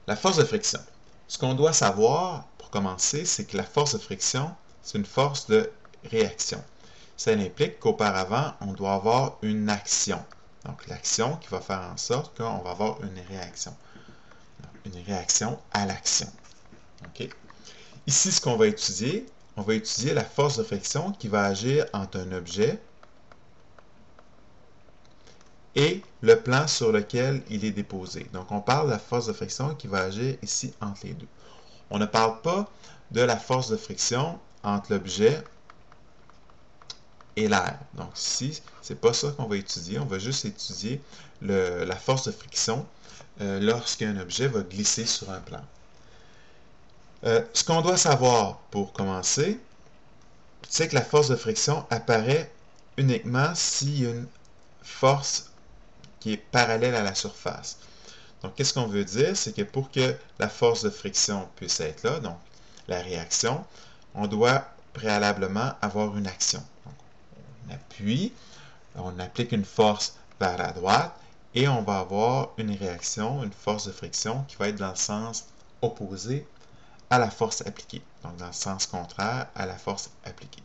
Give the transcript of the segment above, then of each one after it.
La force de friction. Ce qu'on doit savoir, pour commencer, c'est que la force de friction, c'est une force de réaction. Ça implique qu'auparavant, on doit avoir une action. Donc, l'action qui va faire en sorte qu'on va avoir une réaction. Donc, une réaction à l'action. Okay? Ici, ce qu'on va étudier, on va étudier la force de friction qui va agir entre un objet et le plan sur lequel il est déposé. Donc, on parle de la force de friction qui va agir ici entre les deux. On ne parle pas de la force de friction entre l'objet et l'air. Donc ici, c'est pas ça qu'on va étudier. On va juste étudier la force de friction lorsqu'un objet va glisser sur un plan. Ce qu'on doit savoir pour commencer, c'est que la force de friction apparaît uniquement s'il y a une force qui est parallèle à la surface. Donc, qu'est-ce qu'on veut dire? C'est que pour que la force de friction puisse être là, donc la réaction, on doit préalablement avoir une action. Donc, on appuie, on applique une force vers la droite et on va avoir une réaction, une force de friction qui va être dans le sens opposé à la force appliquée, donc dans le sens contraire à la force appliquée.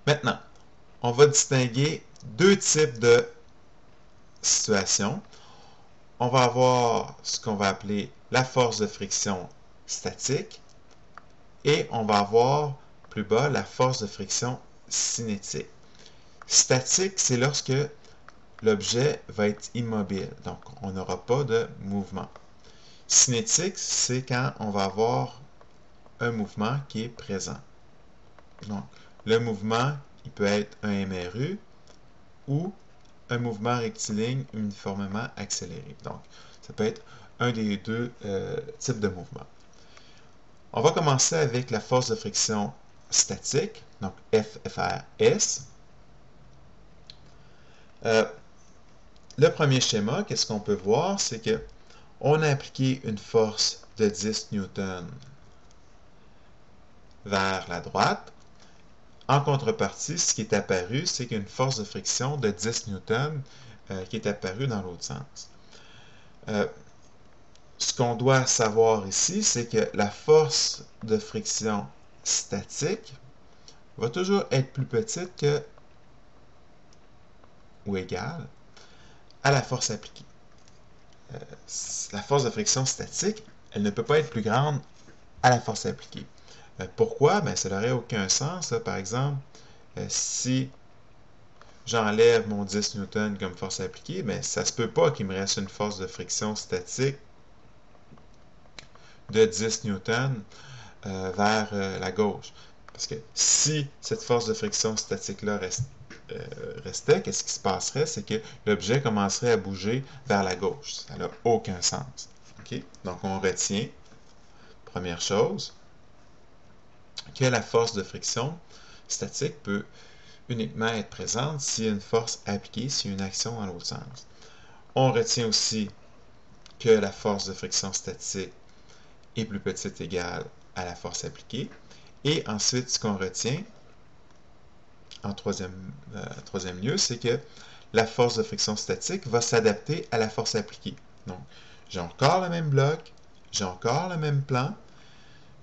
Maintenant, on va distinguer deux types de situations. On va avoir ce qu'on va appeler la force de friction statique et on va avoir plus bas la force de friction cinétique. Statique, c'est lorsque l'objet va être immobile, donc on n'aura pas de mouvement. Cinétique, c'est quand on va avoir un mouvement qui est présent. Donc, le mouvement, il peut être un MRU ou un mouvement rectiligne uniformément accéléré. Donc, ça peut être un des deux types de mouvements. On va commencer avec la force de friction statique, donc FFRS. Le premier schéma, qu'est-ce qu'on peut voir, c'est que on a appliqué une force de 10 newtons vers la droite. En contrepartie, ce qui est apparu, c'est qu'il y a une force de friction de 10 newtons qui est apparue dans l'autre sens. Ce qu'on doit savoir ici, c'est que la force de friction statique va toujours être plus petite que ou égale à la force appliquée. La force de friction statique, elle ne peut pas être plus grande à la force appliquée. Pourquoi? Ben, ça n'aurait aucun sens. Là. Par exemple, si j'enlève mon 10 newtons comme force appliquée, ben, ça ne se peut pas qu'il me reste une force de friction statique de 10 newtons vers la gauche. Parce que si cette force de friction statique-là restait, qu'est-ce qui se passerait? C'est que l'objet commencerait à bouger vers la gauche. Ça n'a aucun sens. Okay? Donc, on retient, première chose, que la force de friction statique peut uniquement être présente s'il y a une force appliquée, s'il y a une action dans l'autre sens. On retient aussi que la force de friction statique est plus petite égale à la force appliquée. Et ensuite, ce qu'on retient, en troisième lieu, c'est que la force de friction statique va s'adapter à la force appliquée. Donc, j'ai encore le même bloc, j'ai encore le même plan.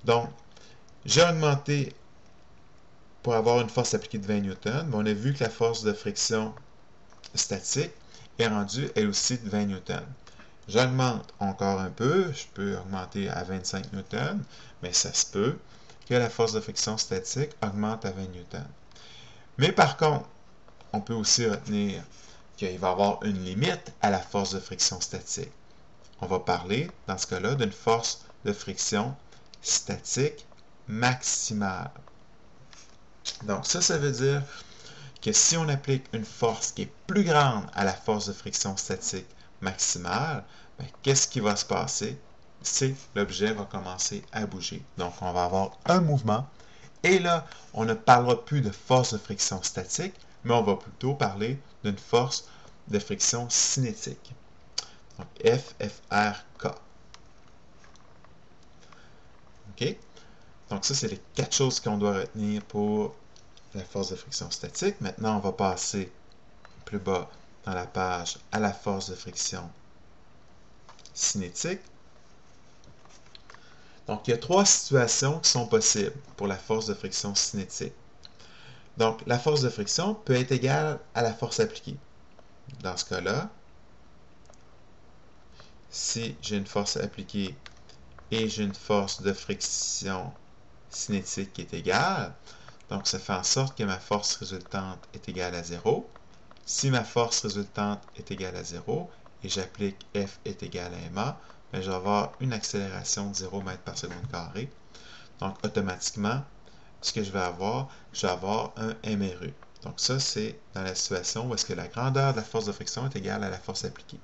Donc, j'ai augmenté pour avoir une force appliquée de 20 newtons. Mais on a vu que la force de friction statique est rendue, elle aussi, de 20 newtons. J'augmente encore un peu, je peux augmenter à 25 newtons, mais ça se peut que la force de friction statique augmente à 20 newtons. Mais par contre, on peut aussi retenir qu'il va y avoir une limite à la force de friction statique. On va parler, dans ce cas-là, d'une force de friction statique maximale. Donc ça veut dire que si on applique une force qui est plus grande à la force de friction statique maximale, qu'est-ce qui va se passer? C'est que l'objet va commencer à bouger. Donc, on va avoir un mouvement. Et là, on ne parlera plus de force de friction statique, mais on va plutôt parler d'une force de friction cinétique. Donc, FFRK. OK? Donc, ça, c'est les 4 choses qu'on doit retenir pour la force de friction statique. Maintenant, on va passer plus bas dans la page à la force de friction cinétique. Donc, il y a 3 situations qui sont possibles pour la force de friction cinétique. Donc, la force de friction peut être égale à la force appliquée. Dans ce cas-là, si j'ai une force appliquée et j'ai une force de friction cinétique qui est égale, donc ça fait en sorte que ma force résultante est égale à 0. Si ma force résultante est égale à 0 et j'applique F est égal à ma, bien, je vais avoir une accélération de 0 mètres par seconde carré. Donc, automatiquement, ce que je vais avoir un MRU. Donc, ça, c'est dans la situation où est-ce que la grandeur de la force de friction est égale à la force appliquée.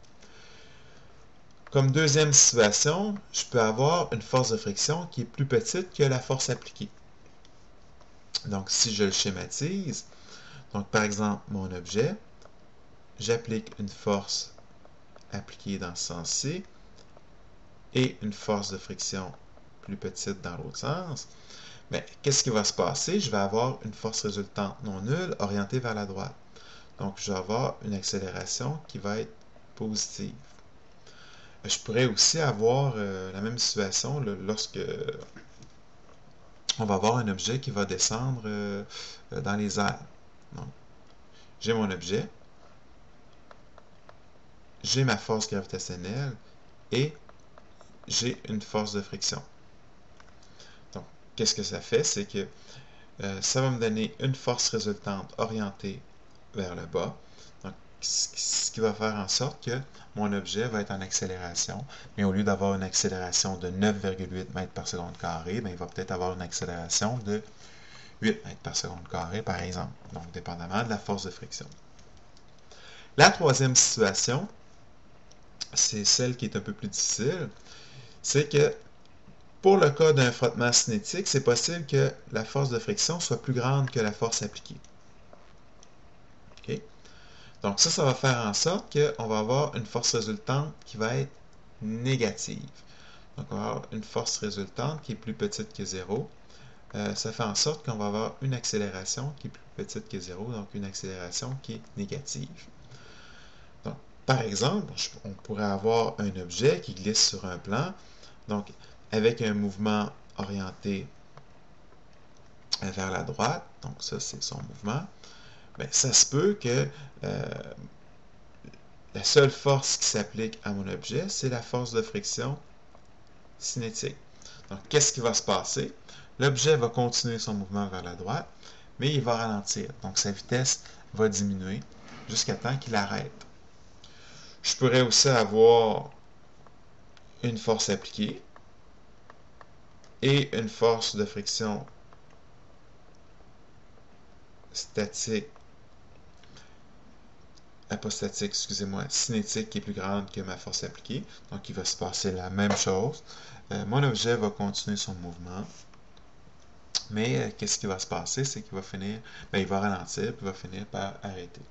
Comme deuxième situation, je peux avoir une force de friction qui est plus petite que la force appliquée. Donc, si je le schématise, donc par exemple, mon objet, j'applique une force appliquée dans ce sens-ci et une force de friction plus petite dans l'autre sens. Mais qu'est-ce qui va se passer? Je vais avoir une force résultante non nulle orientée vers la droite. Donc, je vais avoir une accélération qui va être positive. Je pourrais aussi avoir la même situation là, lorsque on va avoir un objet qui va descendre dans les airs. Donc, j'ai mon objet, j'ai ma force gravitationnelle et j'ai une force de friction. Donc, qu'est-ce que ça fait? C'est que ça va me donner une force résultante orientée vers le bas. Donc, ce qui va faire en sorte que mon objet va être en accélération, mais au lieu d'avoir une accélération de 9,8 mètres par seconde carré, il va peut-être avoir une accélération de 8 mètres par seconde carré, par exemple, donc dépendamment de la force de friction. La troisième situation, c'est celle qui est un peu plus difficile, c'est que pour le cas d'un frottement cinétique, c'est possible que la force de friction soit plus grande que la force appliquée. Okay? Donc ça va faire en sorte qu'on va avoir une force résultante qui va être négative. Donc on va avoir une force résultante qui est plus petite que 0. Ça fait en sorte qu'on va avoir une accélération qui est plus petite que 0, donc une accélération qui est négative. Donc, par exemple, on pourrait avoir un objet qui glisse sur un plan, donc avec un mouvement orienté vers la droite, donc ça c'est son mouvement, bien, ça se peut que la seule force qui s'applique à mon objet, c'est la force de friction cinétique. Donc, qu'est-ce qui va se passer? L'objet va continuer son mouvement vers la droite, mais il va ralentir. Donc, sa vitesse va diminuer jusqu'à temps qu'il arrête. Je pourrais aussi avoir une force appliquée et une force de friction statique, pas statique, excusez-moi, cinétique qui est plus grande que ma force appliquée. Donc, il va se passer la même chose. Mon objet va continuer son mouvement. Mais qu'est-ce qui va se passer? C'est qu'il va finir, il va ralentir, puis il va finir par arrêter.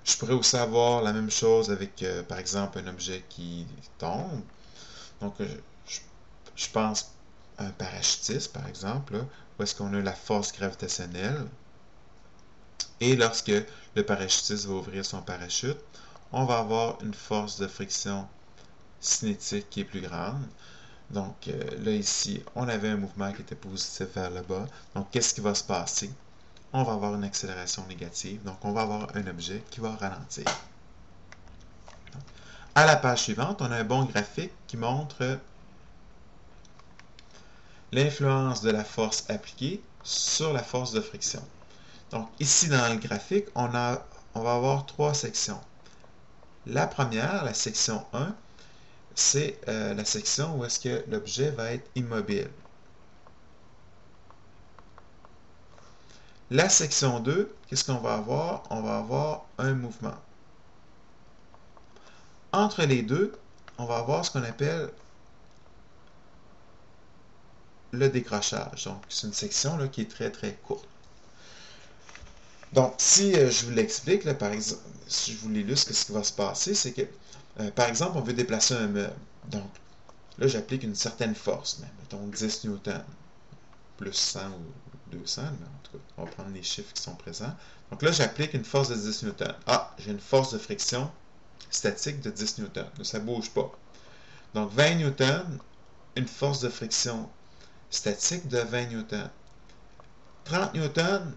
Je pourrais aussi avoir la même chose avec, par exemple, un objet qui tombe. Donc, je pense à un parachutiste, par exemple, là, où est-ce qu'on a la force gravitationnelle. Et lorsque le parachutiste va ouvrir son parachute, on va avoir une force de friction cinétique qui est plus grande. Donc là, ici, on avait un mouvement qui était positif vers le bas. Donc, qu'est-ce qui va se passer? On va avoir une accélération négative. Donc, on va avoir un objet qui va ralentir. À la page suivante, on a un bon graphique qui montre l'influence de la force appliquée sur la force de friction. Donc, ici, dans le graphique, on va avoir 3 sections. La première, la section 1, c'est la section où est-ce que l'objet va être immobile. La section 2, qu'est-ce qu'on va avoir? On va avoir un mouvement. Entre les deux, on va avoir ce qu'on appelle le décrochage. Donc, c'est une section là, qui est très, très courte. Donc, si je vous l'explique, par exemple, si je vous l'illustre, ce qui va se passer, c'est que, par exemple, on veut déplacer un meuble. Donc, là, j'applique une certaine force, mettons 10 newtons, plus 100 ou 200, mais en tout cas, on va prendre les chiffres qui sont présents. Donc là, j'applique une force de 10 newtons. Ah, j'ai une force de friction statique de 10 newtons. Ça ne bouge pas. Donc 20 newtons, une force de friction statique de 20 newtons. 30 newtons,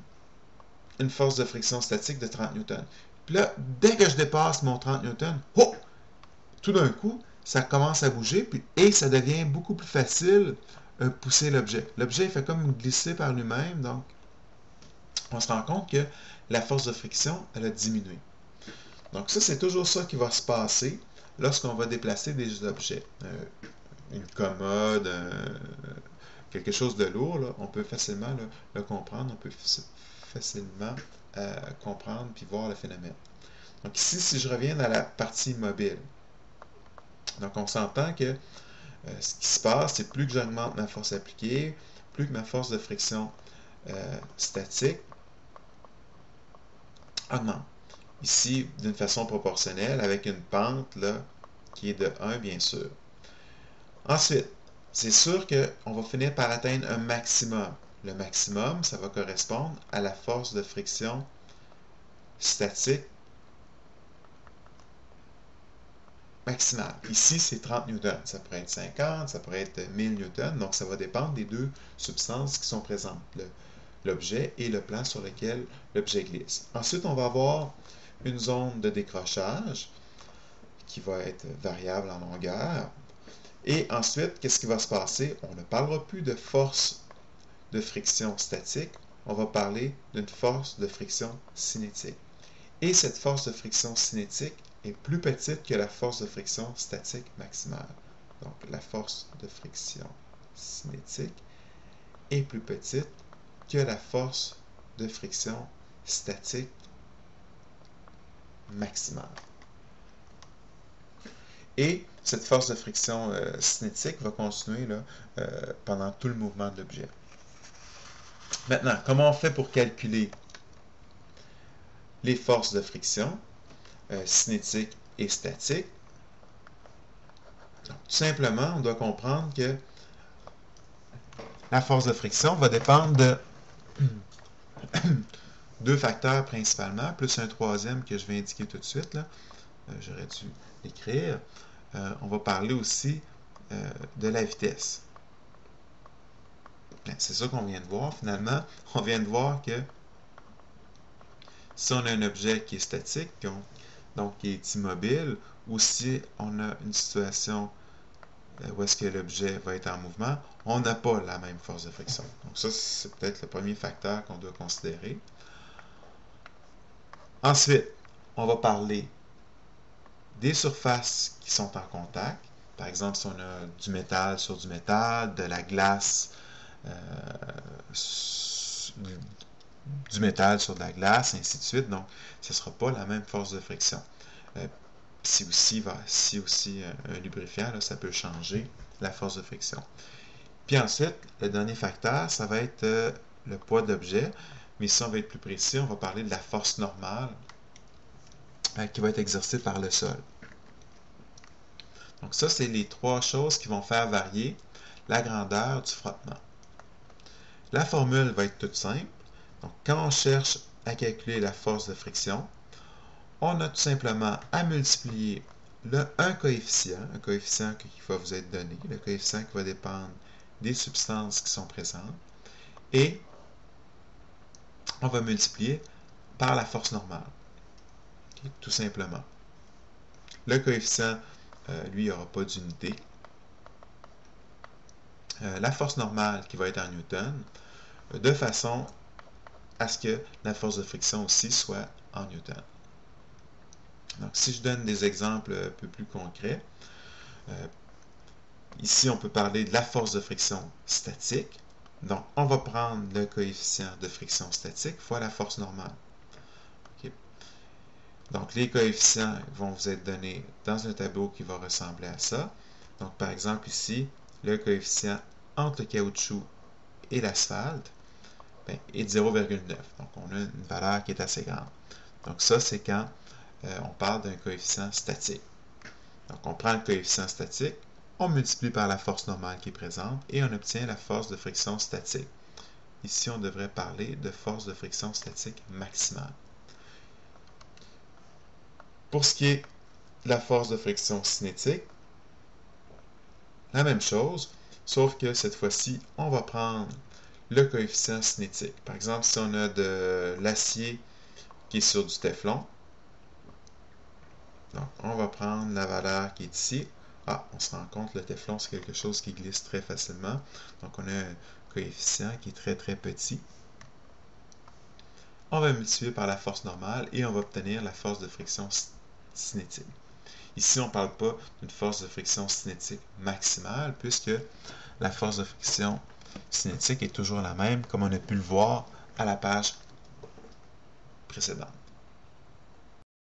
une force de friction statique de 30 newtons. Puis là, dès que je dépasse mon 30 newtons, oh, tout d'un coup, ça commence à bouger et ça devient beaucoup plus facile pousser l'objet. L'objet fait comme glisser par lui-même, donc on se rend compte que la force de friction, elle a diminué. Donc ça, c'est toujours ça qui va se passer lorsqu'on va déplacer des objets. Une commode, quelque chose de lourd, là, on peut facilement le comprendre, on peut facilement comprendre puis voir le phénomène. Donc ici, si je reviens à la partie mobile, donc on s'entend que ce qui se passe, c'est plus que j'augmente ma force appliquée, plus que ma force de friction statique augmente. Ici, d'une façon proportionnelle, avec une pente là, qui est de 1, bien sûr. Ensuite, c'est sûr qu'on va finir par atteindre un maximum. Le maximum, ça va correspondre à la force de friction statique maximale. Ici, c'est 30 newtons. Ça pourrait être 50, ça pourrait être 1000 newtons. Donc, ça va dépendre des deux substances qui sont présentes, l'objet et le plan sur lequel l'objet glisse. Ensuite, on va avoir une zone de décrochage qui va être variable en longueur. Et ensuite, qu'est-ce qui va se passer? On ne parlera plus de force de friction statique, on va parler d'une force de friction cinétique. Et cette force de friction cinétique est plus petite que la force de friction statique maximale. Donc, la force de friction cinétique est plus petite que la force de friction statique maximale. Et cette force de friction cinétique va continuer là, pendant tout le mouvement de l'objet. Maintenant, comment on fait pour calculer les forces de friction cinétique et statique? Donc, tout simplement, on doit comprendre que la force de friction va dépendre de deux facteurs principalement, plus un troisième que je vais indiquer tout de suite. J'aurais dû l'écrire. On va parler aussi de la vitesse. C'est ça qu'on vient de voir. Finalement, on vient de voir que si on a un objet qui est statique, donc qui est immobile, ou si on a une situation où est-ce que l'objet va être en mouvement, on n'a pas la même force de friction. Donc ça, c'est peut-être le premier facteur qu'on doit considérer. Ensuite, on va parler des surfaces qui sont en contact. Par exemple, si on a du métal sur du métal, de la glace, du métal sur de la glace, ainsi de suite. Donc, ce ne sera pas la même force de friction. Si aussi un lubrifiant, là, ça peut changer la force de friction. Puis ensuite, le dernier facteur, ça va être le poids d'objet. Mais si on va être plus précis, on va parler de la force normale qui va être exercée par le sol. Donc ça, c'est les trois choses qui vont faire varier la grandeur du frottement. La formule va être toute simple. Donc quand on cherche à calculer la force de friction, on a tout simplement à multiplier un coefficient qui va vous être donné, le coefficient qui va dépendre des substances qui sont présentes, et on va multiplier par la force normale, okay, tout simplement. Le coefficient, lui, il n'y aura pas d'unité. La force normale qui va être en newton, de façon à ce que la force de friction aussi soit en newton. Donc, si je donne des exemples un peu plus concrets, ici, on peut parler de la force de friction statique. Donc, on va prendre le coefficient de friction statique fois la force normale. Okay. Donc, les coefficients vont vous être donnés dans un tableau qui va ressembler à ça. Donc, par exemple, ici, le coefficient entre le caoutchouc et l'asphalte est de 0,9. Donc, on a une valeur qui est assez grande. Donc, ça, c'est quand on parle d'un coefficient statique. Donc, on prend le coefficient statique, on multiplie par la force normale qui est présente et on obtient la force de friction statique. Ici, on devrait parler de force de friction statique maximale. Pour ce qui est de la force de friction cinétique, la même chose, sauf que cette fois-ci, on va prendre le coefficient cinétique. Par exemple, si on a de l'acier qui est sur du téflon, donc on va prendre la valeur qui est ici. Ah, on se rend compte que le téflon, c'est quelque chose qui glisse très facilement. Donc on a un coefficient qui est très très petit. On va multiplier par la force normale et on va obtenir la force de friction cinétique. Ici, on ne parle pas d'une force de friction cinétique maximale, puisque la force de friction cinétique est toujours la même, comme on a pu le voir à la page précédente.